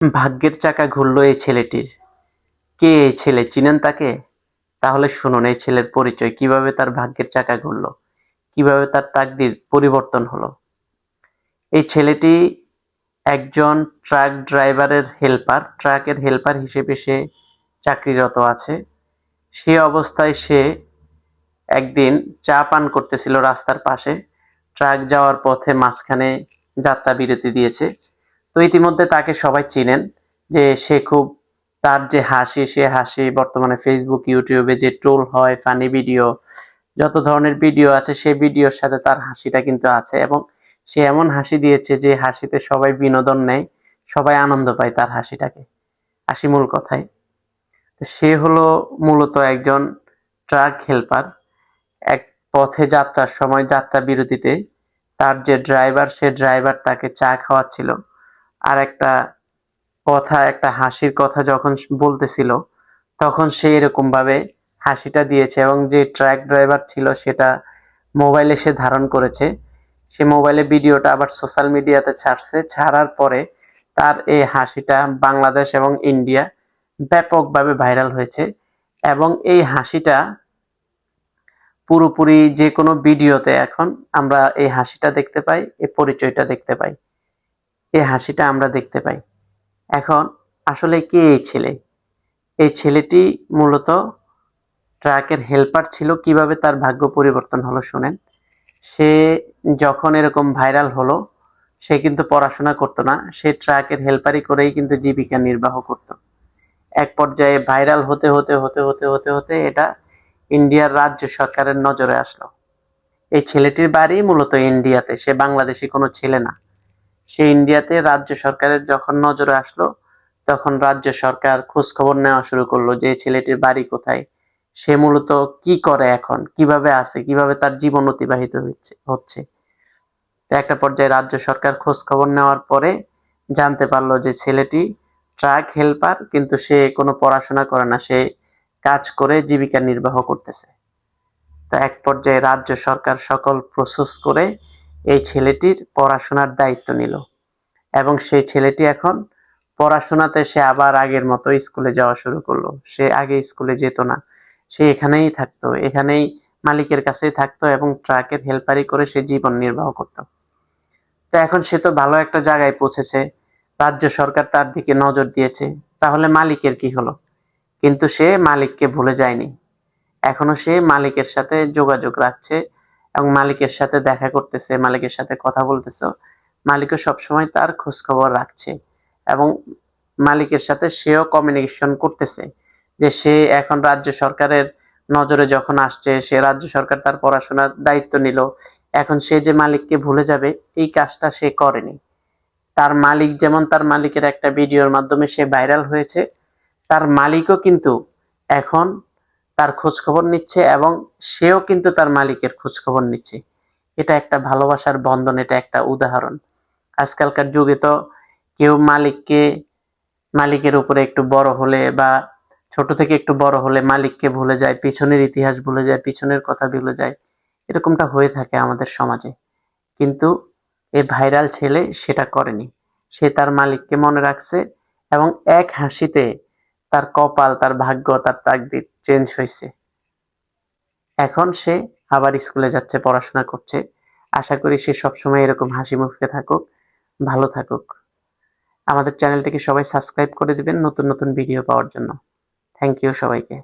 ভাগ্যের চাকা ঘুরলো এই ছেলেটির। কে এই ছেলে, চিনেন তাকে? তাহলে শুনুন এই ছেলের পরিচয়, কিভাবে তার ভাগ্যের চাকা ঘুরলো, কিভাবে তার তাকদির পরিবর্তন হলো। এই ছেলেটি একজন ট্রাক ড্রাইভারের হেল্পার, ট্রাকের হেল্পার হিসেবে সে চাকরিরত আছে। সে অবস্থায় সে একদিন চা পান করতেছিল রাস্তার পাশে। ট্রাক যাওয়ার পথে মাঝখানে যাত্রা বিরতি দিয়েছে। তো ইতিমধ্যে তাকে সবাই চিনেন, যে সে খুব, তার যে হাসি, সে হাসি বর্তমানে ফেসবুক ইউটিউবে যে ট্রোল হয়, ফানি ভিডিও, যত ধরনের ভিডিও আছে সেই ভিডিওর সাথে তার হাসিটা কিন্তু আছে। এবং সে এমন হাসি দিয়েছে যে হাসিতে সবাই বিনোদন নেয়, সবাই আনন্দ পায় তার হাসিটাকে। আসি মূল কথায়। তো সে হলো মূলত একজন ট্রাক হেল্পার। এক পথে যাত্রার সময় যাত্রা বিরতিতে তার যে ড্রাইভার, সে ড্রাইভার তাকে চা খাওয়াচ্ছিল। আর একটা কথা, একটা হাসির কথা যখন বলতেছিল, তখন সে এরকম ভাবে হাসিটা দিয়েছে এবং যে ট্রাক ড্রাইভার ছিল সেটা মোবাইলে সে ধারণ করেছে। সে মোবাইলে ভিডিওটা আবার সোশ্যাল মিডিয়াতে ছাড়ছে। ছাড়ার পরে তার এই হাসিটা বাংলাদেশ এবং ইন্ডিয়া ব্যাপকভাবে ভাইরাল হয়েছে। এবং এই হাসিটা পুরোপুরি যে কোনো ভিডিওতে এখন আমরা এই হাসিটা দেখতে পাই, এই পরিচয়টা দেখতে পাই, এই হাসিটা আমরা দেখতে পাই। এখন আসলে কে এই ছেলে? এই ছেলেটি মূলত ট্রাকের হেল্পার ছিল। কিভাবে তার ভাগ্য পরিবর্তন হলো শুনেন। সে যখন এরকম ভাইরাল হলো, সে কিন্তু পড়াশোনা করতো না, সে ট্রাকের হেল্পারি করেই কিন্তু জীবিকা নির্বাহ করত। এক পর্যায়ে ভাইরাল হতে হতে হতে হতে হতে হতে এটা ইন্ডিয়ার রাজ্য সরকারের নজরে আসলো। এই ছেলেটির বাড়ি মূলত ইন্ডিয়াতে, সে বাংলাদেশি কোনো ছেলে না। সে ইন্ডিয়াতে রাজ্য সরকারের যখন নজরে আসলো, তখন রাজ্য সরকার খোঁজ খবর নেওয়া শুরু করলো যে ছেলেটির বাড়ি কোথায়, সে মূলত কি করে, এখন কিভাবে আছে, কিভাবে তার জীবন অতিবাহিত হচ্ছে। তো একটা পর্যায়ে রাজ্য সরকার খোঁজ খবর নেওয়ার পরে জানতে পারলো যে ছেলেটি ট্রাক হেল্পার, কিন্তু সে কোনো পড়াশোনা করে না, সে কাজ করে জীবিকা নির্বাহ করতেছে। তো এক পর্যায়ে রাজ্য সরকার সকল প্রসেস করে এই ছেলেটির পড়াশোনার দায়িত্ব নিল। এবং সেই ছেলেটি এখন পড়াশোনাতে সে আবার আগের মতো স্কুলে যাওয়া শুরু করলো। সে আগে স্কুলে যেত না, সে এখানেই থাকতো, এখানেই মালিকের কাছেই থাকতো এবং ট্রাকের হেল্পারি করে সে জীবন নির্বাহ করত। তো এখন সে তো ভালো একটা জায়গায় পৌঁছেছে, রাজ্য সরকার তার দিকে নজর দিয়েছে, তাহলে মালিকের কি হলো? কিন্তু সে মালিককে ভুলে যায়নি। এখনো সে মালিকের সাথে যোগাযোগ রাখছে এবং মালিকের সাথে দেখা করতেছে, মালিকের সাথে কথা বলতেছে। মালিকও সবসময় তার খোঁজ খবর রাখছে এবং মালিকের সাথে সেও কমিউনিকেশন করতেছে যে সে এখন রাজ্য সরকারের নজরে যখন আসছে, সে রাজ্য সরকার তার পড়াশোনার দায়িত্ব নিল, এখন সে যে মালিককে ভুলে যাবে এই কাজটা সে করেনি। তার মালিক যেমন তার মালিকের একটা ভিডিওর মাধ্যমে সে ভাইরাল হয়েছে, তার মালিকও কিন্তু এখন তার খোঁজ খবর নিচ্ছে এবং সেও কিন্তু তার মালিকের খোঁজ খবর নিচ্ছে। এটা একটা ভালোবাসার বন্ধন, এটা একটা উদাহরণ। আজকালকার যুগে তো কেউ মালিকের উপরে একটু বড় হলে বা ছোট থেকে একটু বড় হলে মালিককে ভুলে যায়, পিছনের ইতিহাস ভুলে যায়, পিছনের কথা ভুলে যায়। এরকমটা হয়ে থাকে আমাদের সমাজে। কিন্তু এই ভাইরাল ছেলে সেটা করেনি। সে তার মালিককে মনে রাখছে এবং এক হাসিতে তার কপাল, তার ভাগ্য, তার তাকদীর চেঞ্জ হয়েছে। এখন সে আবার স্কুলে যাচ্ছে, পড়াশোনা করছে। আশা করি সে সবসময় এরকম হাসি মুখে থাকুক, ভালো থাকুক। আমাদের চ্যানেলটিকে সবাই সাবস্ক্রাইব করে দিবেন নতুন নতুন ভিডিও পাওয়ার জন্য। থ্যাংক ইউ সবাইকে।